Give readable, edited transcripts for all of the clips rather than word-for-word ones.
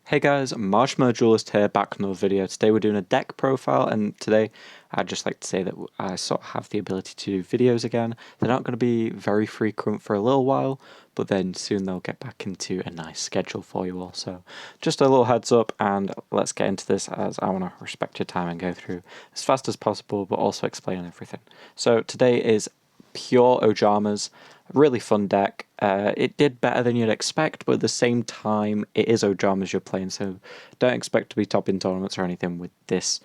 Hey guys, Marshmallow Duelist here, back with another video. Today we're doing a deck profile, and today I'd just like to say that I sort of have the ability to do videos again. They're not going to be very frequent for a little while, but then soon they'll get back into a nice schedule for you all. So just a little heads up, and let's get into this as I want to respect your time and go through as fast as possible, but also explain everything. So today is pure Ojamas. Really fun deck. It did better than you'd expect, but at the same time, it is Ojamas you're playing, so don't expect to be top in tournaments or anything with this,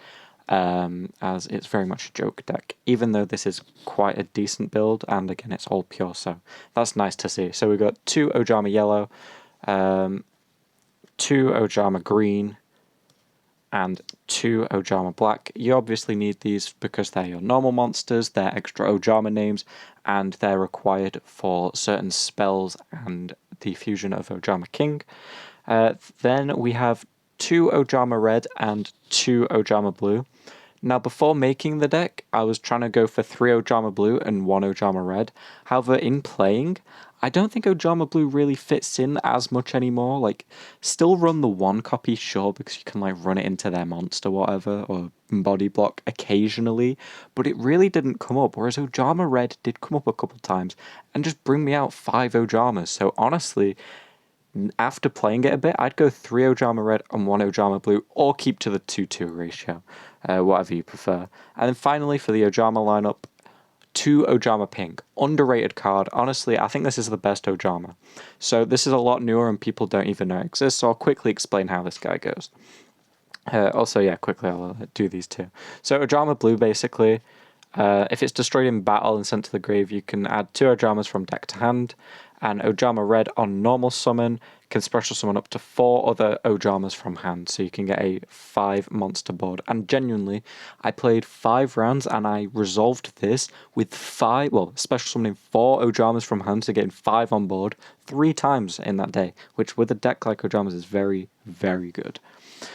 as it's very much a joke deck, even though this is quite a decent build, and again, it's all pure, so that's nice to see. So we've got 2 Ojama Yellow, 2 Ojama Green, and 2 Ojama Black. You obviously need these because they're your normal monsters, they're extra Ojama names, and they're required for certain spells and the fusion of Ojama King. Then we have 2 Ojama Red and 2 Ojama Blue. Now, before making the deck, I was trying to go for 3 Ojama Blue and 1 Ojama Red. However, in playing, I don't think Ojama Blue really fits in as much anymore. Like, still run the 1 copy, sure, because you can, like, run it into their monster, whatever, or body block occasionally, but it really didn't come up, whereas Ojama Red did come up a couple times, and just bring me out 5 Ojamas. So, honestly, after playing it a bit, I'd go 3 Ojama Red and 1 Ojama Blue, or keep to the 2-2 ratio, whatever you prefer. And then finally, for the Ojama lineup, 2 Ojama Pink. Underrated card. Honestly, I think this is the best Ojama. So this is a lot newer and people don't even know it exists, so I'll quickly explain how this guy goes. Also, yeah, quickly I'll do these two. So Ojama Blue, basically, if it's destroyed in battle and sent to the grave, you can add 2 Ojamas from deck to hand, and Ojama Red on normal summon can special summon up to 4 other Ojamas from hand, so you can get a 5 monster board. And genuinely, I played 5 rounds and I resolved this with special summoning 4 Ojamas from hand to getting 5 on board 3 times in that day, which with a deck like Ojamas is very, very good.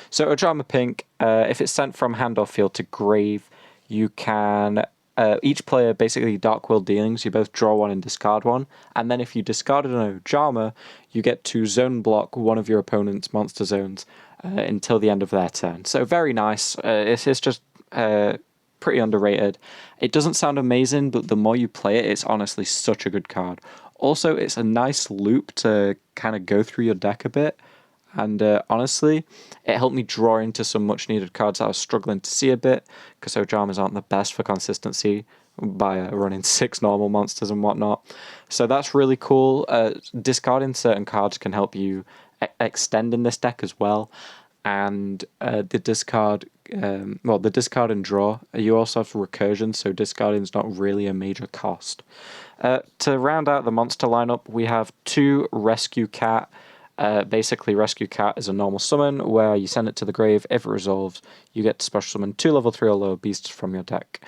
So Ojama Pink, if it's sent from hand or field to grave, you can each player basically Dark World dealings. You both draw 1 and discard 1, and then if you discarded an Ojama, you get to zone block one of your opponent's monster zones until the end of their turn. So very nice. It's just pretty underrated. It doesn't sound amazing, but the more you play it, it's honestly such a good card. Also, it's a nice loop to kind of go through your deck a bit. And honestly, it helped me draw into some much needed cards that I was struggling to see a bit, because Ojamas aren't the best for consistency by running 6 normal monsters and whatnot. So that's really cool. Discarding certain cards can help you extend in this deck as well. And the discard and draw, you also have recursion, so discarding is not really a major cost. To round out the monster lineup, we have 2 Rescue Cat. Basically, Rescue Cat is a normal summon where you send it to the grave. If it resolves, you get to special summon 2 level 3 or lower beasts from your deck.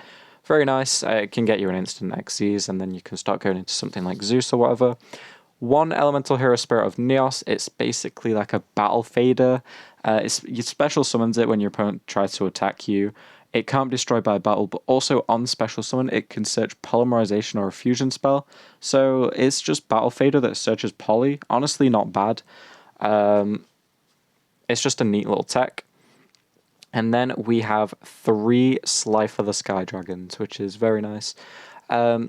Very nice. It can get you an instant Xyz, and then you can start going into something like Zeus or whatever. 1 Elemental Hero Spirit of Neos. It's basically like a battle fader. You special summons it when your opponent tries to attack you. It can't be destroyed by a battle, but also on special summon, it can search Polymerization or a fusion spell. So it's just battle fader that searches poly. Honestly, not bad. It's just a neat little tech. And then we have 3 Slifer the Sky Dragons, which is very nice.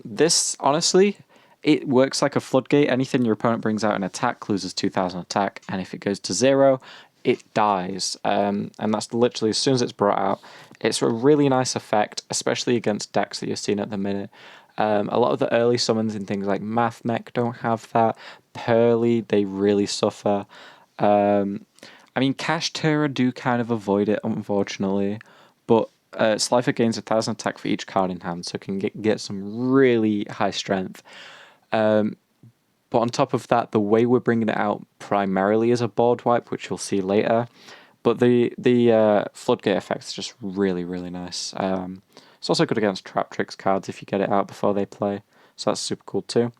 This, honestly, it works like a floodgate. Anything your opponent brings out in attack loses 2,000 attack, and if it goes to 0, it dies. And that's literally as soon as it's brought out. It's a really nice effect, especially against decks that you're seeing at the minute. A lot of the early summons in things like Math Mech don't have that. Pearly, they really suffer. I mean, Cash Terror do kind of avoid it, unfortunately, but Slifer gains 1,000 attack for each card in hand, so it can get some really high strength. But on top of that, the way we're bringing it out primarily is a board wipe, which you'll see later. But the Floodgate effect is just really, really nice. It's also good against Trap Tricks cards if you get it out before they play. So that's super cool too.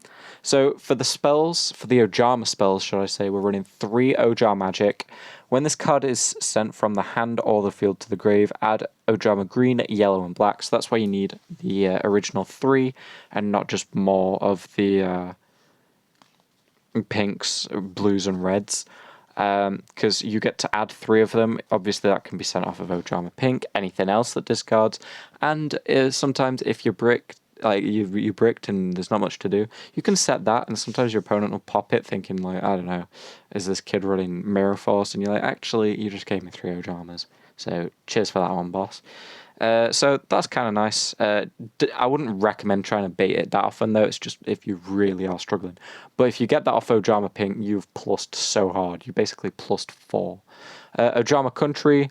So for the spells, for the Ojama spells, should I say, we're running 3 Ojama Magic. When this card is sent from the hand or the field to the grave, add Ojama Green, Yellow, and Black. So that's why you need the original 3 and not just more of the pinks, blues, and reds. because you get to add 3 of them. Obviously, that can be sent off of Ojama Pink, anything else that discards, and sometimes if you're bricked, like you bricked and there's not much to do, you can set that, and sometimes your opponent will pop it thinking like, I don't know, is this kid running Mirror Force? And you're like, actually, you just gave me 3 Ojamas, so cheers for that one, boss. So that's kind of nice. I wouldn't recommend trying to bait it that often, though. It's just if you really are struggling. But if you get that off Ojama Pink, you've plussed so hard. You basically plussed 4. Ojama Country,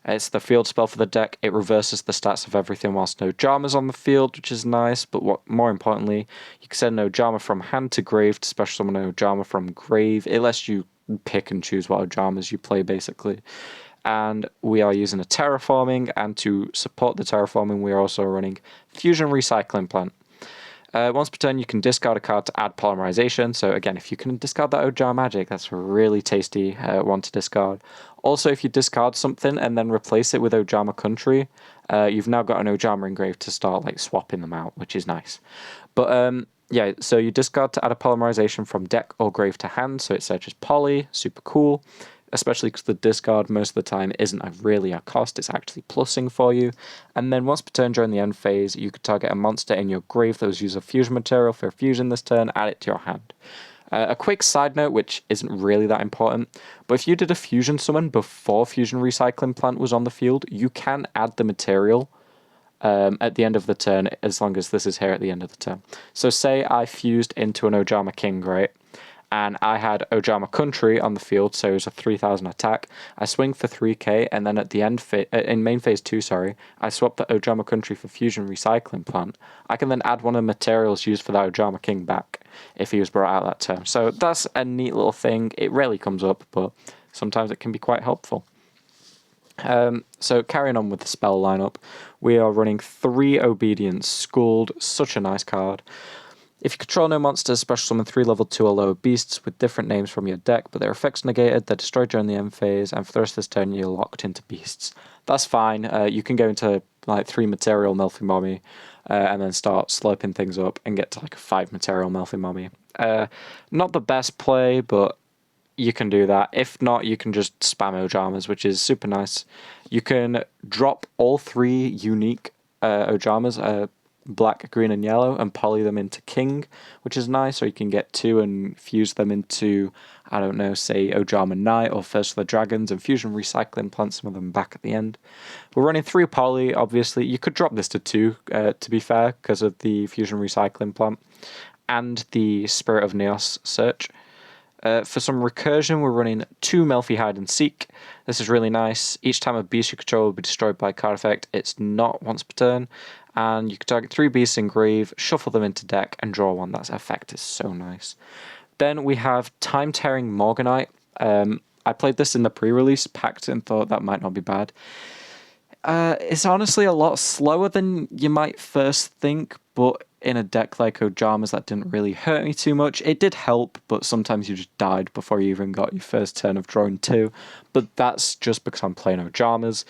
it's the field spell for the deck. It reverses the stats of everything whilst no Ojama's on the field, which is nice. But more importantly, you can send an Ojama from hand to grave to special summon an Ojama from grave. It lets you pick and choose what Ojamas you play, basically. And we are using a terraforming, and to support the terraforming, we are also running Fusion Recycling Plant. Once per turn, you can discard a card to add polymerization. So again, if you can discard that Ojama Magic, that's a really tasty one to discard. Also, if you discard something and then replace it with Ojama Country, you've now got an Ojama engraved to start like swapping them out, which is nice. But yeah, so you discard to add a polymerization from deck or grave to hand, so it searches poly, super cool. Especially because the discard most of the time isn't really a cost, it's actually plussing for you. And then once per turn during the end phase, you could target a monster in your grave that was used a fusion material for a fusion this turn, add it to your hand. A quick side note, which isn't really that important, but if you did a fusion summon before Fusion Recycling Plant was on the field, you can add the material at the end of the turn, as long as this is here at the end of the turn. So say I fused into an Ojama King, right? And I had Ojama Country on the field, so it was a 3,000 attack. I swing for 3k, and then at the end, in main phase 2, I swap the Ojama Country for Fusion Recycling Plant. I can then add one of the materials used for that Ojama King back, if he was brought out that turn. So that's a neat little thing. It rarely comes up, but sometimes it can be quite helpful. So carrying on with the spell lineup, we are running 3 Obedience Schooled, such a nice card. If you control no monsters, special summon 3 level 2 or lower beasts with different names from your deck, but their effects negated, they're destroyed during the end phase, and for the rest of this turn you're locked into beasts. That's fine. You can go into like 3 material Melfin Mommy, and then start slurping things up and get to like a 5 material Melfin Mommy. Not the best play, but you can do that. If not, you can just spam Ojamas, which is super nice. You can drop all 3 unique Ojamas, black, green, and yellow, and poly them into King, which is nice. Or you can get 2 and fuse them into, I don't know, say Ojama Knight or First of the Dragons, and Fusion Recycling Plant some of them back at the end. We're running 3 poly, obviously. You could drop this to 2, to be fair, because of the Fusion Recycling Plant and the Spirit of Neos search. For some recursion, we're running 2 Melfi Hide and Seek. This is really nice. Each time a beast you control will be destroyed by a card effect, it's not once per turn. And you can target 3 beasts in grave, shuffle them into deck, and draw 1. That effect is so nice. Then we have Time Tearing Morganite. I played this in the pre-release, packed and thought that might not be bad. It's honestly a lot slower than you might first think, but in a deck like Ojama's, that didn't really hurt me too much. It did help, but sometimes you just died before you even got your first turn of drawing 2. But that's just because I'm playing Ojama's.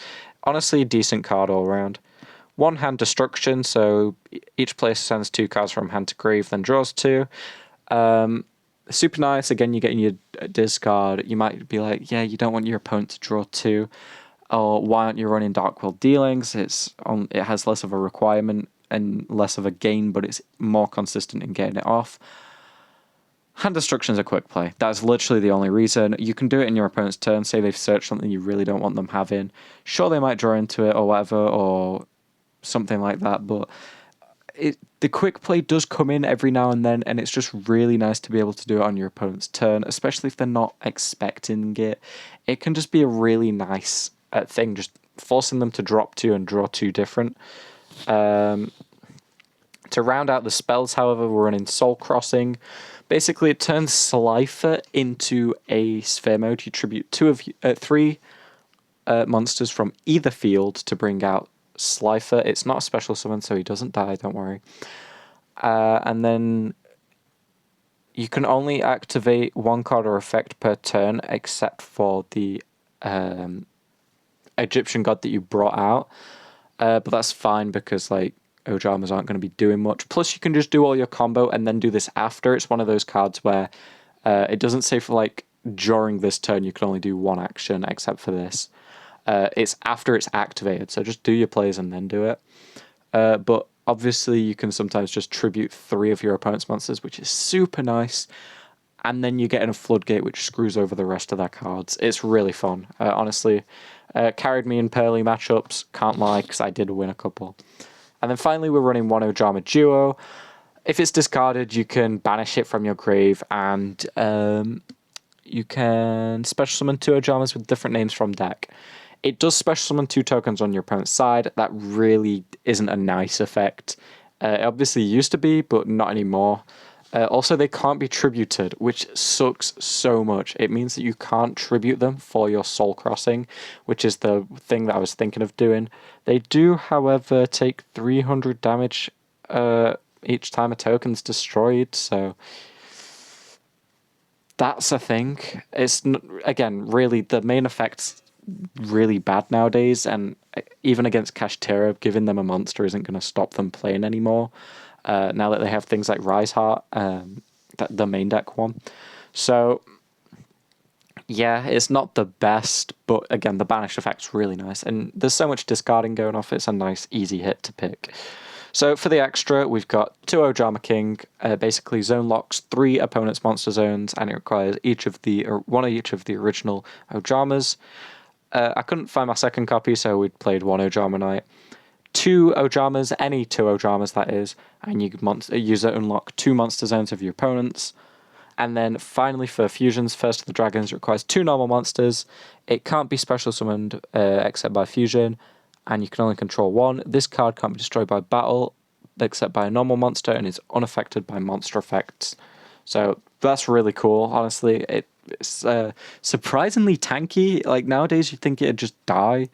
Honestly, a decent card all around. 1 hand destruction, so each player sends 2 cards from hand to grave, then draws 2. Super nice. Again, you're getting your discard. You might be like, yeah, you don't want your opponent to draw 2. Or why aren't you running Darkwill Dealings? It has less of a requirement and less of a gain, but it's more consistent in getting it off. Hand destruction is a quick play. That's literally the only reason. You can do it in your opponent's turn. Say they've searched something you really don't want them having. Sure, they might draw into it or whatever, or something like that, but the quick play does come in every now and then, and it's just really nice to be able to do it on your opponent's turn, especially if they're not expecting it. It can just be a really nice thing, just forcing them to drop 2 and draw 2 different. To round out the spells, however, we're running Soul Crossing. Basically, it turns Slifer into a sphere mode. You tribute 3 monsters from either field to bring out Slifer. It's not a special summon, so he doesn't die, don't worry. And then you can only activate 1 card or effect per turn, except for the Egyptian god that you brought out. But that's fine because like Ojamas aren't going to be doing much. Plus, you can just do all your combo and then do this after. It's one of those cards where it doesn't say for like during this turn you can only do one action, except for this. It's after it's activated, so just do your plays and then do it. But obviously you can sometimes just tribute 3 of your opponent's monsters, which is super nice. And then you get in a floodgate which screws over the rest of their cards. It's really fun, honestly. Carried me in Pearly matchups, can't lie, because I did win a couple. And then finally we're running 1 Ojama Duo. If it's discarded, you can banish it from your grave, and you can special summon 2 Ojamas with different names from deck. It does special summon 2 tokens on your opponent's side. That really isn't a nice effect. It obviously used to be, but not anymore. Also, they can't be tributed, which sucks so much. It means that you can't tribute them for your Soul Crossing, which is the thing that I was thinking of doing. They do, however, take 300 damage each time a token's destroyed, so that's a thing. It's, again, really, the main effect's really bad nowadays, and even against Kashtira, giving them a monster isn't going to stop them playing anymore. Now that they have things like Rise Heart, the main deck one. So, yeah, it's not the best, but again, the banished effect's really nice. And there's so much discarding going off, it's a nice, easy hit to pick. So for the extra, we've got 2 Ojama King, basically zone locks 3 opponent's monster zones, and it requires one of each of the original Ojamas. I couldn't find my second copy, so we played 1 Ojama Knight. 2 Ojamas, any 2 Ojamas that is, and you unlock 2 monster zones of your opponents. And then finally for fusions, First of the Dragons requires 2 normal monsters. It can't be special summoned except by fusion, and you can only control 1. This card can't be destroyed by battle except by a normal monster, and is unaffected by monster effects. So that's really cool, honestly. It's surprisingly tanky. Like nowadays you'd think it'd just die,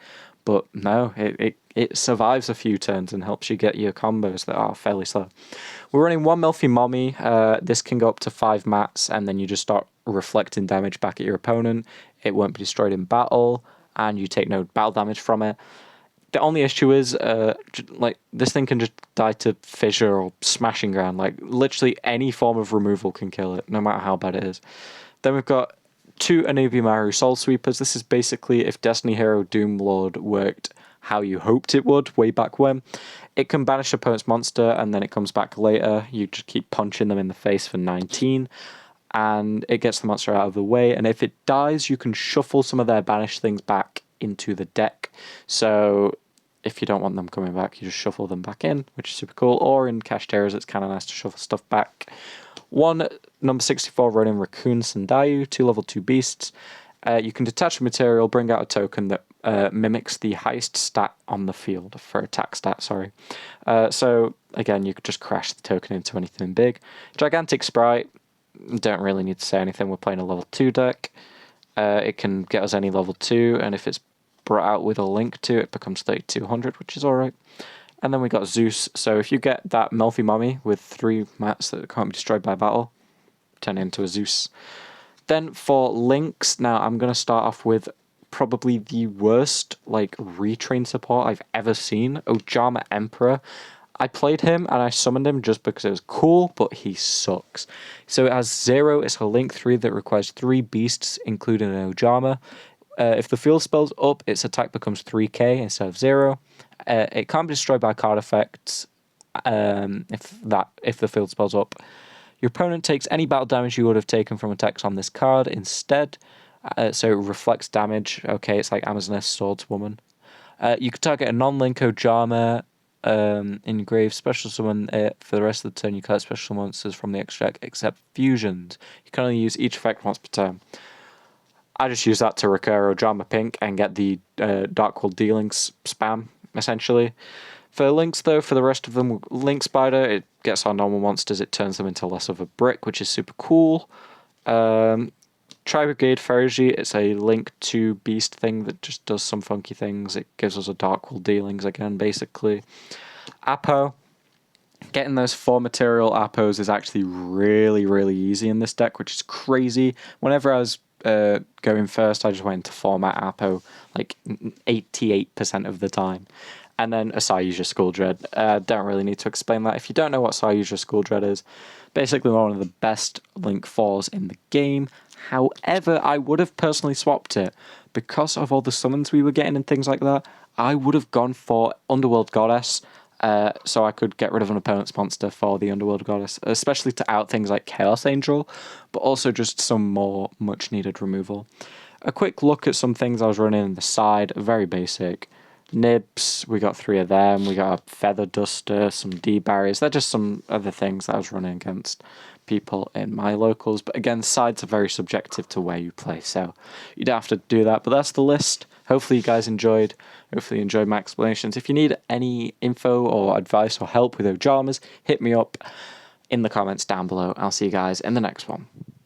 but no, it survives a few turns and helps you get your combos that are fairly slow. We're running 1 Melfi Mommy. This can go up to 5 mats, and then you just start reflecting damage back at your opponent. It won't be destroyed in battle, and you take no battle damage from it. The only issue is, like, this thing can just die to Fissure or Smashing Ground. Like, literally any form of removal can kill it, no matter how bad it is. Then we've got 2 Anubimaru Soul Sweepers. This is basically if Destiny Hero Doom Lord worked how you hoped it would way back when. It can banish opponent's monster, and then it comes back later. You just keep punching them in the face for 19, and it gets the monster out of the way. And if it dies, you can shuffle some of their banished things back into the deck. So if you don't want them coming back, you just shuffle them back in, which is super cool. Or in Kashtira's, it's kind of nice to shuffle stuff back. 1 number 64 Ronin Raccoon Sandayu, 2 level 2 beasts. You can detach a material, bring out a token that mimics the highest stat on the field for attack stat, sorry. So again, you could just crash the token into anything big. Gigantic Sprite, don't really need to say anything, we're playing a level 2 deck. It can get us any level 2, and if it's brought out with a link to it, becomes 3200, which is alright. And then we got Zeus, so if you get that Melfi Mommy with 3 mats that can't be destroyed by battle, turn it into a Zeus. Then for links, now I'm going to start off with probably the worst retrain support I've ever seen, Ojama Emperor. I played him and I summoned him just because it was cool, but he sucks. So it has 0, it's a link 3 that requires 3 beasts, including an Ojama. If the field spell's up, its attack becomes 3k instead of 0. It can't be destroyed by card effects if the field spell's up. Your opponent takes any battle damage you would have taken from attacks on this card instead. So it reflects damage. Okay, it's like Amazoness Swordswoman. You can target a non-link Ojama in grave, special summon it. For the rest of the turn, you collect special monsters from the extra deck, except fusions. You can only use each effect once per turn. I just use that to recur Ojama Pink and get the Dark World Dealings spam, essentially. For links, though, for the rest of them, Link Spider, it gets our normal monsters, it turns them into less of a brick, which is super cool. Tri-Brigade Ferigi, it's a Link 2 beast thing that just does some funky things. It gives us a Dark World Dealings again, basically. Apo, getting those 4 material Apos is actually really, really easy in this deck, which is crazy. Whenever I was going first, I just went into format Apo like 88% of the time. And then a Sayuja School Dread. Don't really need to explain that. If you don't know what Sayuja School Dread is, basically one of the best Link 4s in the game. However, I would have personally swapped it because of all the summons we were getting and things like that. I would have gone for Underworld Goddess, so I could get rid of an opponent's monster for the Underworld Goddess, especially to out things like Chaos Angel, but also just some more much needed removal. A quick look at some things I was running in the side, very basic. Nibs, we got 3 of them, we got a Feather Duster, some D-Barriers, they're just some other things that I was running against people in my locals, but again, sides are very subjective to where you play, so you don't have to do that, but that's the list. Hopefully you guys enjoyed, hopefully you enjoyed my explanations. If you need any info or advice or help with Ojamas, hit me up in the comments down below. I'll see you guys in the next one.